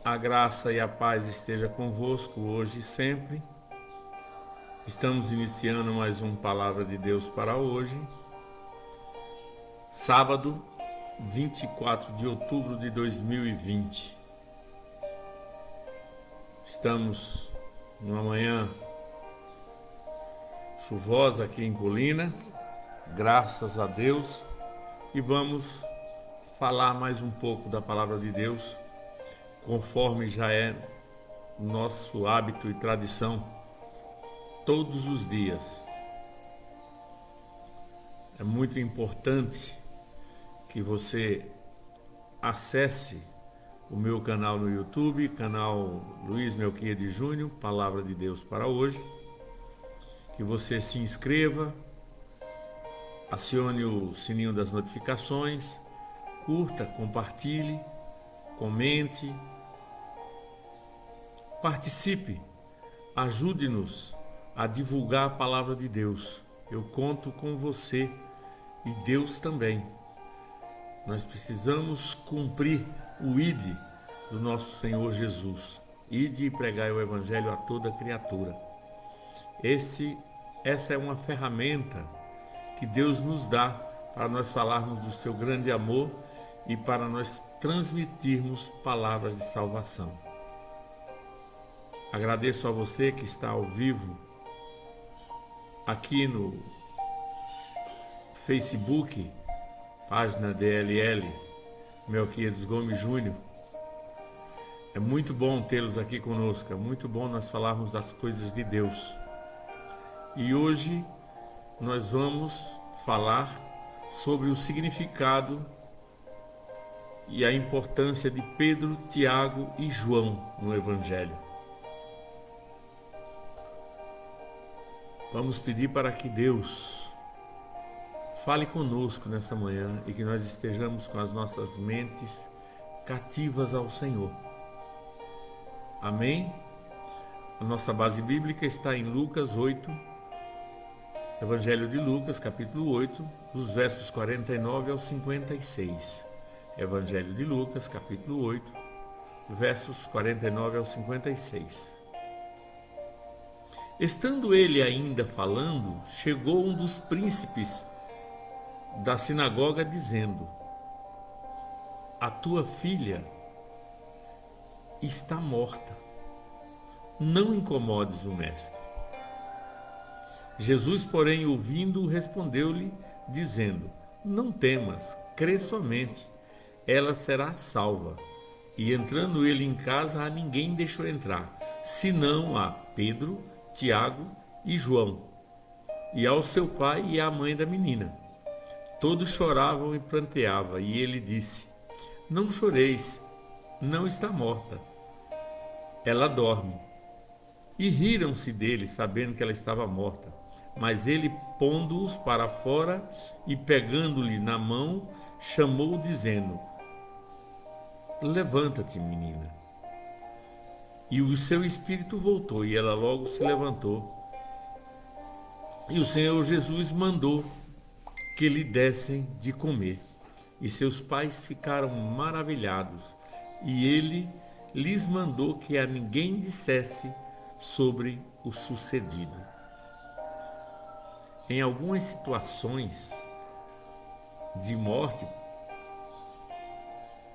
A graça e a paz esteja convosco hoje e sempre. Estamos iniciando mais uma Palavra de Deus para hoje, sábado, 24 de outubro de 2020. Estamos numa manhã chuvosa aqui em Colina, graças a Deus, e vamos falar mais um pouco da Palavra de Deus, conforme já é nosso hábito e tradição todos os dias. É muito importante que você acesse o meu canal no YouTube, canal Luiz Melquiades Júnior, Palavra de Deus para hoje, que você se inscreva, acione o sininho das notificações, curta, compartilhe, comente, participe, ajude-nos a divulgar a Palavra de Deus. Eu conto com você e Deus também. Nós precisamos cumprir o ID do nosso Senhor Jesus. Ide e pregai o Evangelho a toda criatura. Essa é uma ferramenta que Deus nos dá para nós falarmos do seu grande amor e para nós transmitirmos palavras de salvação. Agradeço a você que está ao vivo aqui no Facebook, página DLL Melquiades Gomes Júnior. É muito bom tê-los aqui conosco, é muito bom nós falarmos das coisas de Deus. E hoje nós vamos falar sobre o significado e a importância de Pedro, Tiago e João no Evangelho. Vamos pedir para que Deus fale conosco nessa manhã e que nós estejamos com as nossas mentes cativas ao Senhor. Amém? A nossa base bíblica está em Lucas 8, Evangelho de Lucas, capítulo 8, dos versos 49 ao 56. Evangelho de Lucas, capítulo 8, versos 49 ao 56. Estando ele ainda falando, chegou um dos príncipes da sinagoga dizendo: a tua filha está morta, não incomodes o mestre. Jesus, porém, ouvindo, respondeu-lhe, dizendo: não temas, crê somente, ela será salva. E entrando ele em casa, a ninguém deixou entrar, senão a Pedro, Tiago e João, e ao seu pai e à mãe da menina. Todos choravam e pranteavam, e ele disse: não choreis, não está morta, ela dorme. E riram-se dele, sabendo que ela estava morta. Mas ele, pondo-os para fora e pegando-lhe na mão, chamou, dizendo: levanta-te, menina. E o seu espírito voltou, e ela logo se levantou. E o Senhor Jesus mandou que lhe dessem de comer. E seus pais ficaram maravilhados. E ele lhes mandou que a ninguém dissesse sobre o sucedido. Em algumas situações de morte,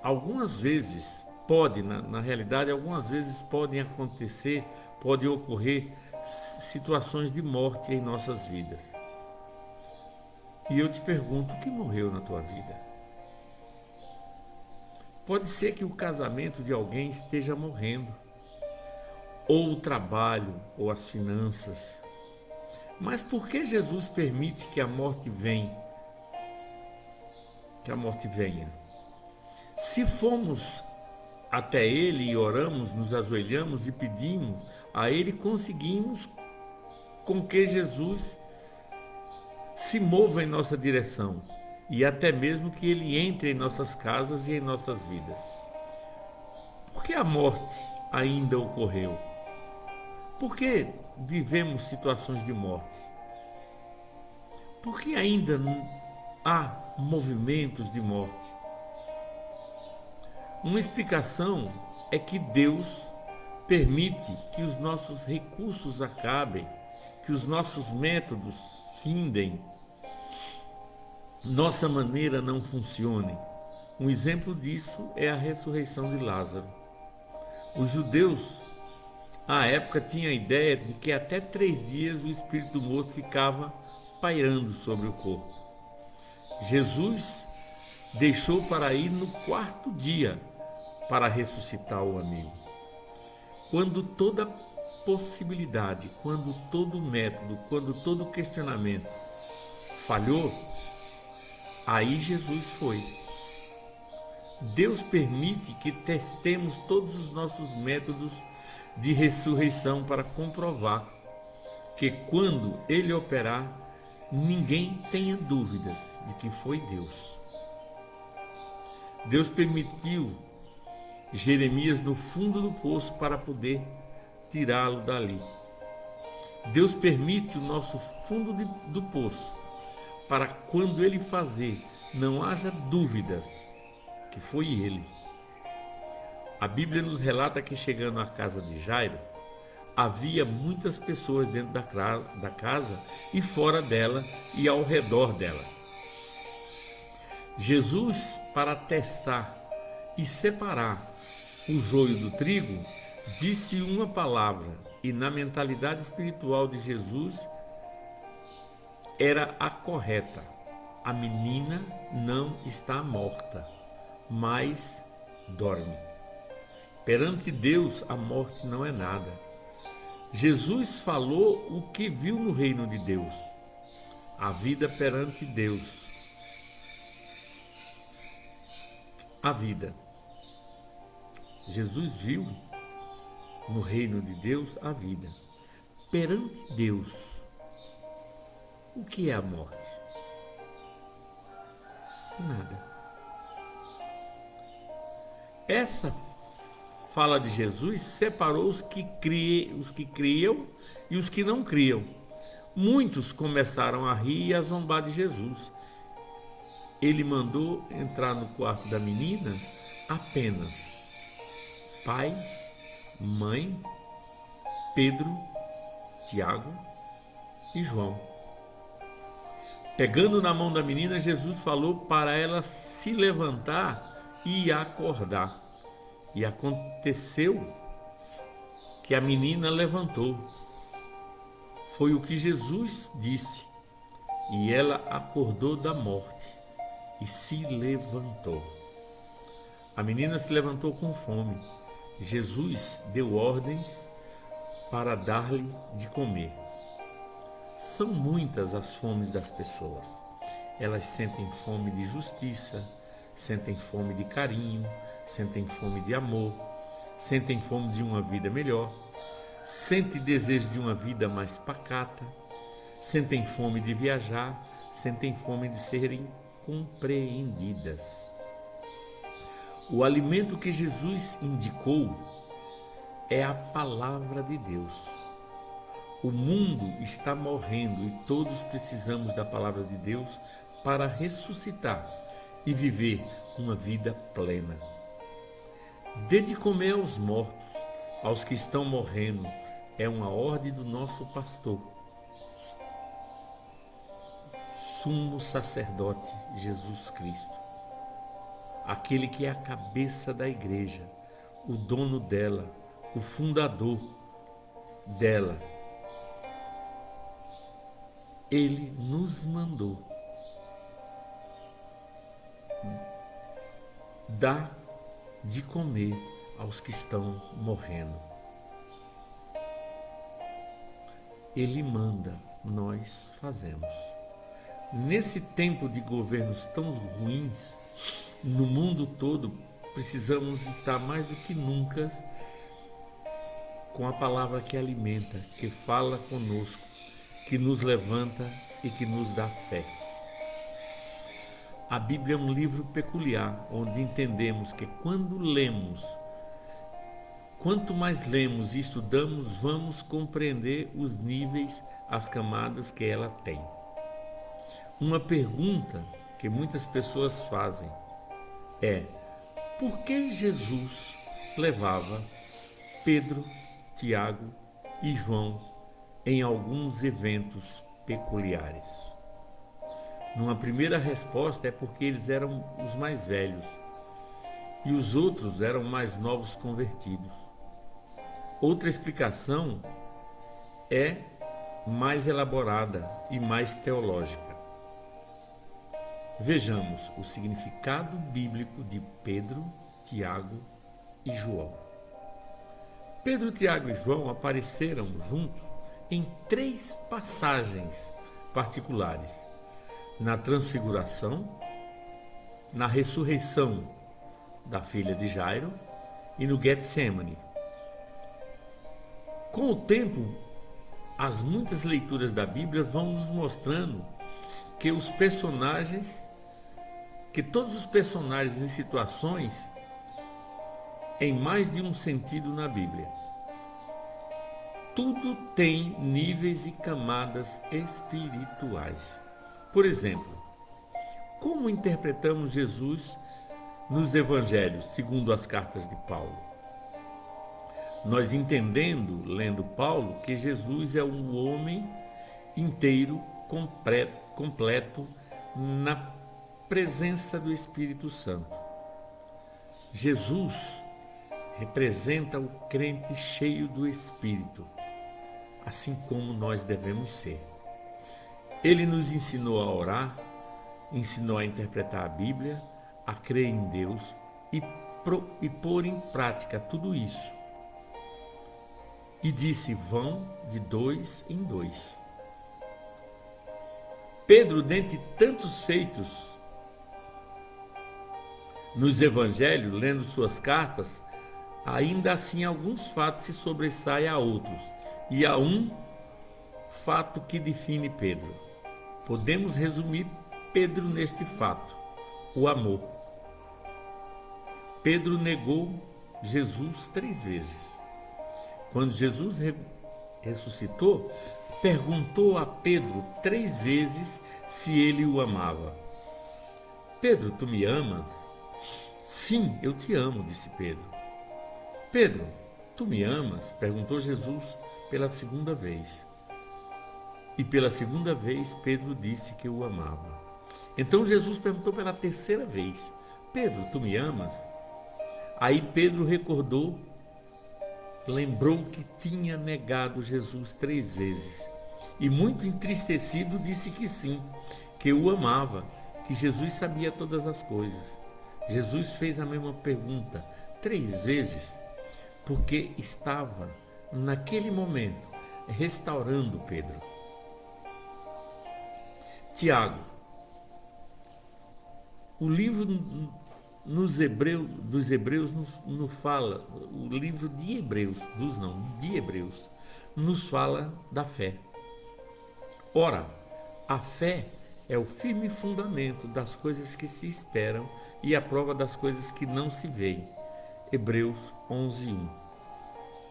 algumas vezes pode, na realidade, algumas vezes podem acontecer, pode ocorrer situações de morte em nossas vidas. E eu te pergunto, o que morreu na tua vida? Pode ser que o casamento de alguém esteja morrendo, ou o trabalho, ou as finanças. Mas por que Jesus permite que a morte venha? Que a morte venha. Se formos até Ele e oramos, nos ajoelhamos e pedimos a Ele, conseguimos com que Jesus se mova em nossa direção e até mesmo que Ele entre em nossas casas e em nossas vidas. Por que a morte ainda ocorreu? Por que vivemos situações de morte? Por que ainda há movimentos de morte? Uma explicação é que Deus permite que os nossos recursos acabem, que os nossos métodos findem, nossa maneira não funcione. Um exemplo disso é a ressurreição de Lázaro. Os judeus, à época, tinham a ideia de que até 3 dias o espírito do morto ficava pairando sobre o corpo. Jesus deixou para ir no 4º dia para ressuscitar o amigo. Quando toda possibilidade, quando todo método, quando todo questionamento falhou, aí Jesus foi. Deus permite que testemos todos os nossos métodos de ressurreição para comprovar que quando Ele operar, ninguém tenha dúvidas de que foi Deus. Deus permitiu Jeremias no fundo do poço para poder tirá-lo dali. Deus permite o nosso fundo do poço para quando Ele fazer, não haja dúvidas que foi Ele. A Bíblia nos relata que chegando à casa de Jairo, havia muitas pessoas dentro da casa e fora dela e ao redor dela. Jesus, para testar e separar o joio do trigo, disse uma palavra, e na mentalidade espiritual de Jesus era a correta: a menina não está morta, mas dorme. Perante Deus, a morte não é nada. Jesus falou o que viu no reino de Deus, a vida perante Deus. A vida. Jesus viu no reino de Deus a vida. Perante Deus, o que é a morte? Nada. Essa fala de Jesus separou os que criam e os que não criam. Muitos começaram a rir e a zombar de Jesus. Ele mandou entrar no quarto da menina apenas pai, mãe, Pedro, Tiago e João. Pegando na mão da menina, Jesus falou para ela se levantar e acordar. E aconteceu que a menina levantou. Foi o que Jesus disse. E ela acordou da morte e se levantou. A menina se levantou com fome. Jesus deu ordens para dar-lhe de comer. São muitas as fomes das pessoas. Elas sentem fome de justiça, sentem fome de carinho, sentem fome de amor, sentem fome de uma vida melhor, sentem desejo de uma vida mais pacata, sentem fome de viajar, sentem fome de serem compreendidas. O alimento que Jesus indicou é a palavra de Deus. O mundo está morrendo e todos precisamos da palavra de Deus para ressuscitar e viver uma vida plena. Dê de comer aos mortos, aos que estão morrendo, é uma ordem do nosso pastor, sumo sacerdote Jesus Cristo, aquele que é a cabeça da igreja, o dono dela, o fundador dela. Ele nos mandou dar de comer aos que estão morrendo. Ele manda, nós fazemos. Nesse tempo de governos tão ruins, no mundo todo, precisamos estar mais do que nunca com a palavra que alimenta, que fala conosco, que nos levanta e que nos dá fé. A Bíblia é um livro peculiar, onde entendemos que quanto mais lemos e estudamos, vamos compreender os níveis, as camadas que ela tem. Uma pergunta que muitas pessoas fazem é: por que Jesus levava Pedro, Tiago e João em alguns eventos peculiares. Numa primeira resposta é porque eles eram os mais velhos e os outros eram mais novos convertidos. Outra explicação é mais elaborada e mais teológica. Vejamos o significado bíblico de Pedro, Tiago e João. Pedro, Tiago e João apareceram juntos em 3 passagens particulares: na transfiguração, na ressurreição da filha de Jairo e no Getsemane. Com o tempo, as muitas leituras da Bíblia vão nos mostrando que todos os personagens e situações em mais de um sentido na Bíblia. Tudo tem níveis e camadas espirituais. Por exemplo, como interpretamos Jesus nos Evangelhos, segundo as cartas de Paulo? Nós entendendo, lendo Paulo, que Jesus é um homem inteiro, completo, na presença do Espírito Santo. Jesus representa o crente cheio do Espírito, assim como nós devemos ser. Ele nos ensinou a orar, ensinou a interpretar a Bíblia, a crer em Deus e pôr em prática tudo isso. E disse: vão de 2 em 2. Pedro, dentre tantos feitos nos evangelhos, lendo suas cartas, ainda assim alguns fatos se sobressaem a outros, e há um fato que define Pedro. Podemos resumir Pedro neste fato: o amor. Pedro negou Jesus 3 vezes. Quando Jesus ressuscitou, perguntou a Pedro 3 vezes se ele o amava. Pedro, tu me amas? Sim, eu te amo, disse Pedro. Pedro, tu me amas? Perguntou Jesus pela 2ª vez. E pela 2ª vez Pedro disse que o amava. Então Jesus perguntou pela 3ª vez: Pedro, tu me amas? Aí Pedro lembrou que tinha negado Jesus 3 vezes. E muito entristecido disse que sim, que o amava, que Jesus sabia todas as coisas. Jesus fez a mesma pergunta 3 vezes, porque estava, naquele momento, restaurando Pedro. Tiago. O livro dos Hebreus nos fala, o livro de Hebreus, de Hebreus, nos fala da fé. Ora, a fé é o firme fundamento das coisas que se esperam e a prova das coisas que não se veem. Hebreus 11:1.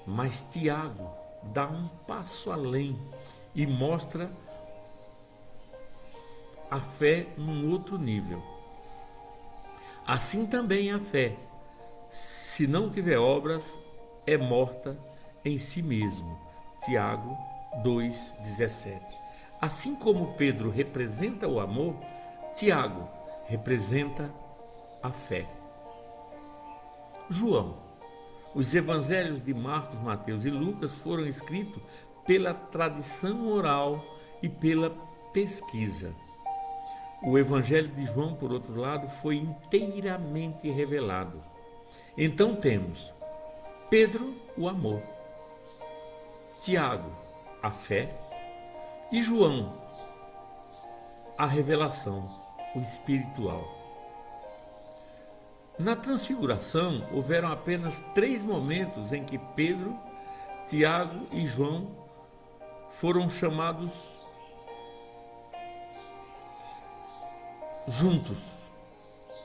Mas Tiago dá um passo além e mostra a fé num outro nível. Assim também a fé, se não tiver obras, é morta em si mesmo. Tiago 2:17. Assim como Pedro representa o amor, Tiago representa a fé. João. Os evangelhos de Marcos, Mateus e Lucas foram escritos pela tradição oral e pela pesquisa. O evangelho de João, por outro lado, foi inteiramente revelado. Então temos Pedro, o amor; Tiago, a fé; e João, a revelação, o espiritual. Na transfiguração, houveram apenas 3 momentos em que Pedro, Tiago e João foram chamados juntos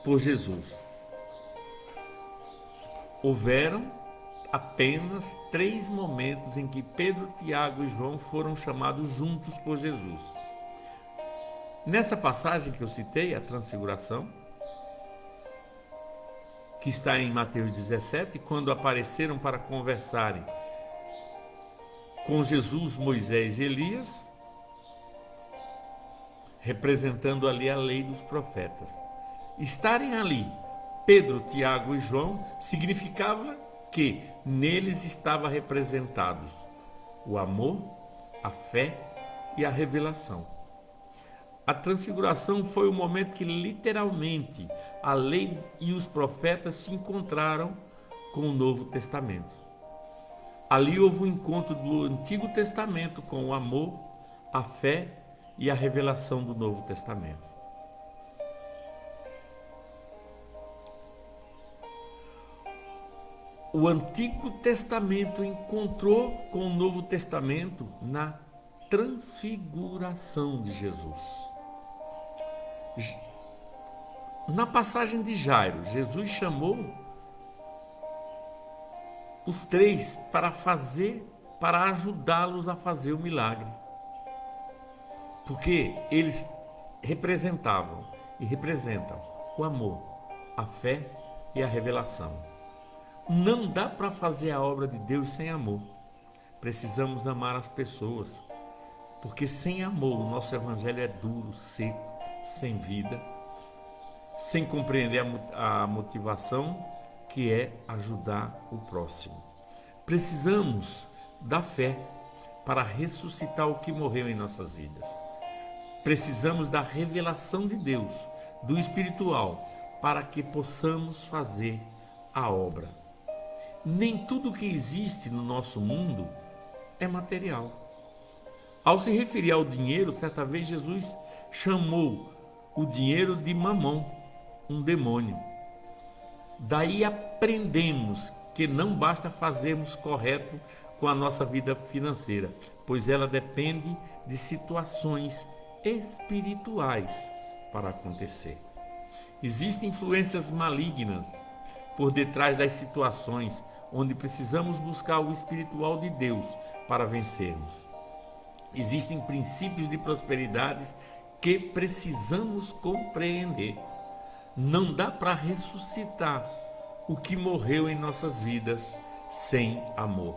por Jesus. Houveram apenas 3 momentos em que Pedro, Tiago e João foram chamados juntos por Jesus. Nessa passagem que eu citei, a transfiguração, que está em Mateus 17, quando apareceram para conversarem com Jesus, Moisés e Elias, representando ali a lei dos profetas. Estarem ali Pedro, Tiago e João significava que neles estava representados o amor, a fé e a revelação. A transfiguração foi o momento que literalmente a lei e os profetas se encontraram com o Novo Testamento. Ali houve um encontro do Antigo Testamento com o amor, a fé e a revelação do Novo Testamento. O Antigo Testamento encontrou com o Novo Testamento na transfiguração de Jesus. Na passagem de Jairo, Jesus chamou os três para ajudá-los a fazer o milagre. Porque eles representavam e representam o amor, a fé e a revelação. Não dá para fazer a obra de Deus sem amor. Precisamos amar as pessoas, porque sem amor o nosso evangelho é duro, seco, sem vida, sem compreender a motivação que é ajudar o próximo. Precisamos da fé para ressuscitar o que morreu em nossas vidas. Precisamos da revelação de Deus, do espiritual, para que possamos fazer a obra. Nem tudo que existe no nosso mundo é material. Ao se referir ao dinheiro, certa vez Jesus chamou o dinheiro de mamão, um demônio. Daí aprendemos que não basta fazermos correto com a nossa vida financeira, pois ela depende de situações espirituais para acontecer. Existem influências malignas por detrás das situações onde precisamos buscar o espiritual de Deus para vencermos. Existem princípios de prosperidade que precisamos compreender. Não dá para ressuscitar o que morreu em nossas vidas sem amor.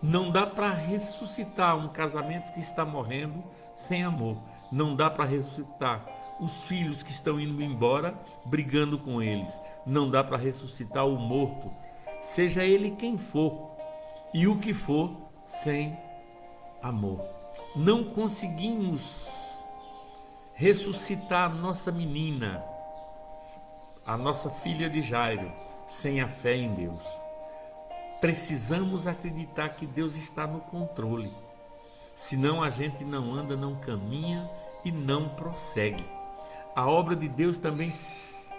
Não dá para ressuscitar um casamento que está morrendo sem amor. Não dá para ressuscitar os filhos que estão indo embora, brigando com eles. Não dá para ressuscitar o morto, seja ele quem for, e o que for, sem amor. Não conseguimos ressuscitar a nossa menina, a nossa filha de Jairo, sem a fé em Deus. Precisamos acreditar que Deus está no controle. Senão a gente não anda, não caminha e não prossegue. A obra de Deus também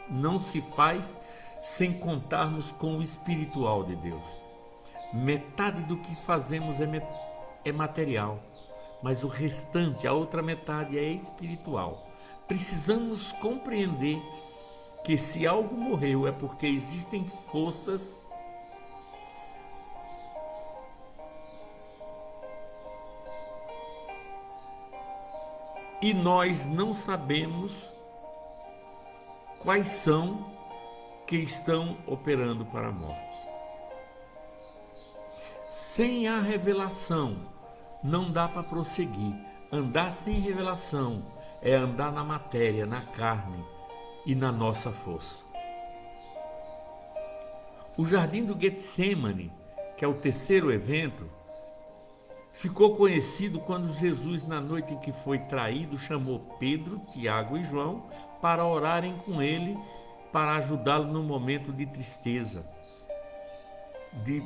não se faz sem contarmos com o espiritual de Deus. Metade do que fazemos é material, mas o restante, a outra metade, é espiritual. Precisamos compreender que se algo morreu é porque existem forças e nós não sabemos quais são que estão operando para a morte. Sem a revelação, não dá para prosseguir. Andar sem revelação é andar na matéria, na carne e na nossa força. O Jardim do Getsemane, que é o terceiro evento, ficou conhecido quando Jesus, na noite em que foi traído, chamou Pedro, Tiago e João para orarem com ele, para ajudá-lo no momento de tristeza, de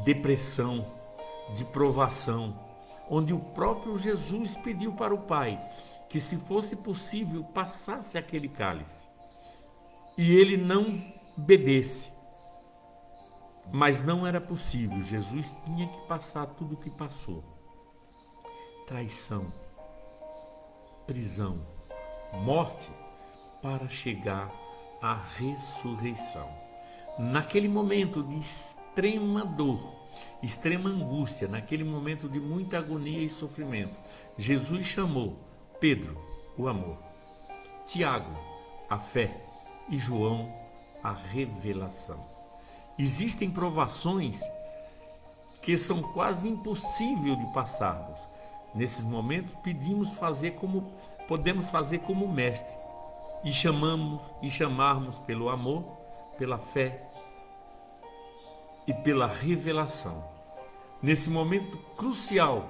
depressão, de provação, onde o próprio Jesus pediu para o Pai que, se fosse possível, passasse aquele cálice e ele não bebesse. Mas não era possível, Jesus tinha que passar tudo o que passou. Traição, prisão, morte, para chegar à ressurreição. Naquele momento de extrema dor, extrema angústia, naquele momento de muita agonia e sofrimento, Jesus chamou Pedro, o amor, Tiago, a fé, e João, a revelação. Existem provações que são quase impossíveis de passarmos. Nesses momentos podemos fazer como mestre e chamarmos pelo amor, pela fé e pela revelação. Nesse momento crucial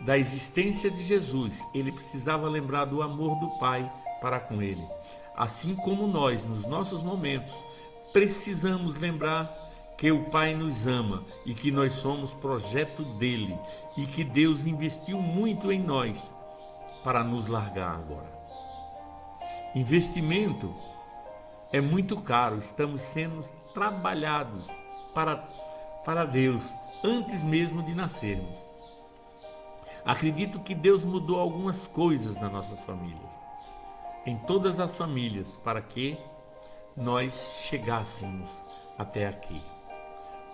da existência de Jesus, ele precisava lembrar do amor do Pai para com ele. Assim como nós, nos nossos momentos, precisamos lembrar que o Pai nos ama e que nós somos projeto dele e que Deus investiu muito em nós para nos largar agora. Investimento é muito caro, estamos sendo trabalhados para Deus antes mesmo de nascermos. Acredito que Deus mudou algumas coisas nas nossas famílias, em todas as famílias, para que nós chegássemos até aqui.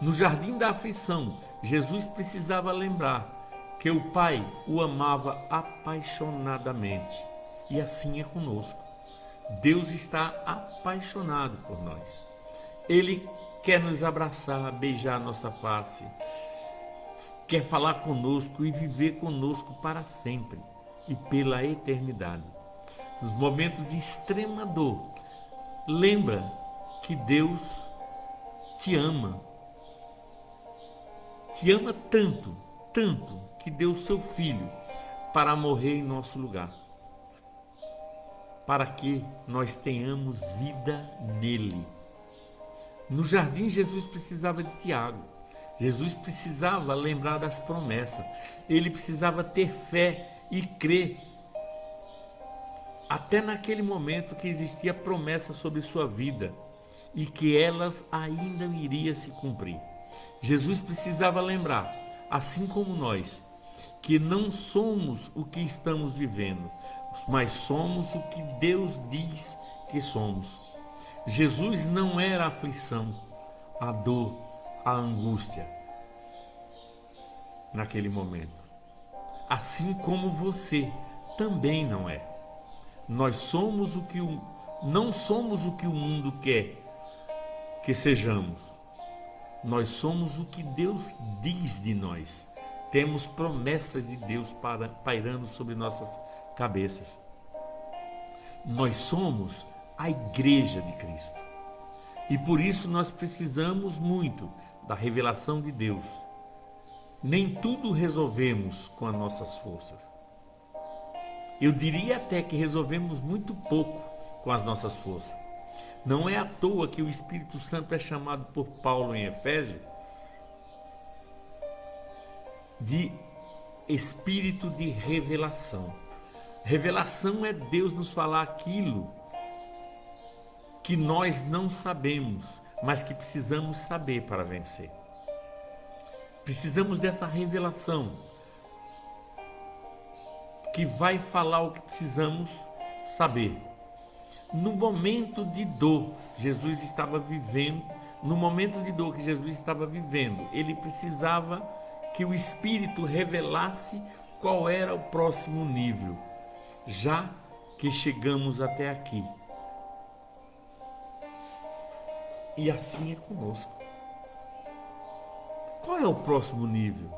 No jardim da aflição, Jesus precisava lembrar que o Pai o amava apaixonadamente. E assim é conosco. Deus está apaixonado por nós. Ele quer nos abraçar, beijar nossa face, quer falar conosco e viver conosco para sempre e pela eternidade. Nos momentos de extrema dor, lembra que Deus te ama. Te ama tanto, tanto, que deu seu Filho para morrer em nosso lugar, para que nós tenhamos vida nele. No jardim, Jesus precisava de Tiago. Jesus precisava lembrar das promessas. Ele precisava ter fé e crer. Até naquele momento que existia promessa sobre sua vida e que elas ainda iriam se cumprir. Jesus precisava lembrar, assim como nós, que não somos o que estamos vivendo, mas somos o que Deus diz que somos. Jesus não era a aflição, a dor, a angústia naquele momento. Assim como você também não é. Nós somos não somos o que o mundo quer que sejamos. Nós somos o que Deus diz de nós. Temos promessas de Deus pairando sobre nossas cabeças. Nós somos a igreja de Cristo. E por isso nós precisamos muito da revelação de Deus. Nem tudo resolvemos com as nossas forças. Eu diria até que resolvemos muito pouco com as nossas forças. Não é à toa que o Espírito Santo é chamado por Paulo em Efésios de Espírito de revelação. Revelação é Deus nos falar aquilo que nós não sabemos, mas que precisamos saber para vencer. Precisamos dessa revelação que vai falar o que precisamos saber. No momento de dor, Jesus estava vivendo, no momento de dor que Jesus estava vivendo, ele precisava que o Espírito revelasse qual era o próximo nível, já que chegamos até aqui. E assim é conosco. Qual é o próximo nível?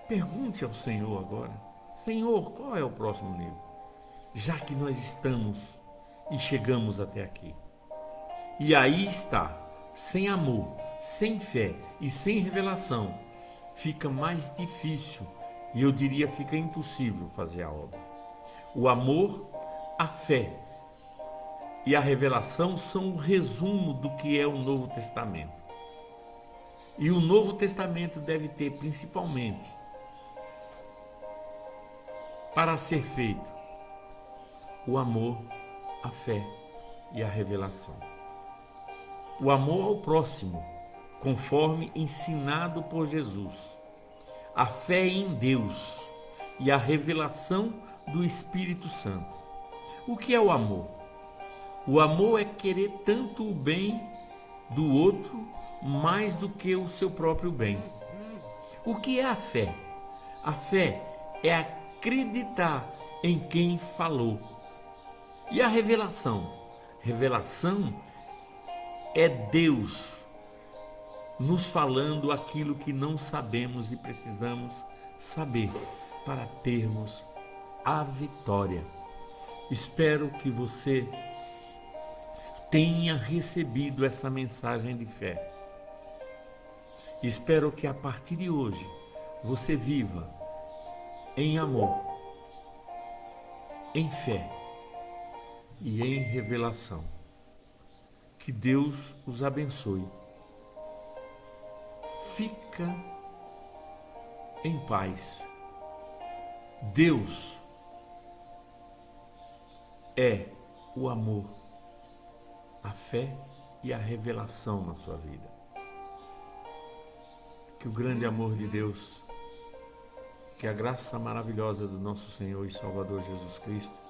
Pergunte ao Senhor agora. Senhor, qual é o próximo nível? Já que nós estamos e chegamos até aqui. E aí está, sem amor, sem fé e sem revelação, fica mais difícil e eu diria fica impossível fazer a obra. O amor, a fé e a revelação são o resumo do que é o Novo Testamento. E o Novo Testamento deve ter principalmente, para ser feito, o amor, a fé e a revelação. O amor ao próximo, conforme ensinado por Jesus. A fé em Deus e a revelação do Espírito Santo. O que é o amor? O amor é querer tanto o bem do outro mais do que o seu próprio bem. O que é a fé? A fé é acreditar em quem falou. E a revelação? Revelação é Deus nos falando aquilo que não sabemos e precisamos saber para termos a vitória. Espero que você tenha recebido essa mensagem de fé. Espero que a partir de hoje você viva em amor, em fé e em revelação. Que Deus os abençoe. Fica em paz. Deus é o amor, a fé e a revelação na sua vida. Que o grande amor de Deus, que a graça maravilhosa do nosso Senhor e Salvador Jesus Cristo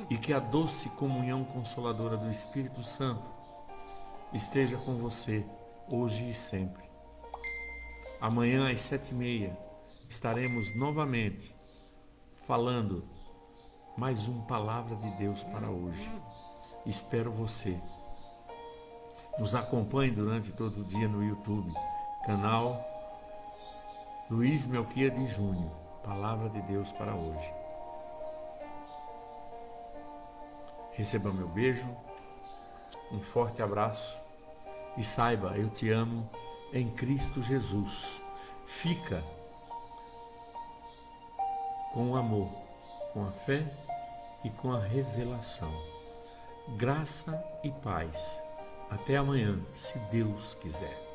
e que a doce comunhão consoladora do Espírito Santo esteja com você hoje e sempre. Amanhã às 7h30 estaremos novamente falando mais uma palavra de Deus para hoje. Espero você. Nos acompanhe durante todo o dia no YouTube, canal Luiz Melquiades Júnior, Palavra de Deus para hoje. Receba meu beijo, um forte abraço e saiba, eu te amo em Cristo Jesus. Fica com o amor, com a fé e com a revelação. Graça e paz. Até amanhã, se Deus quiser.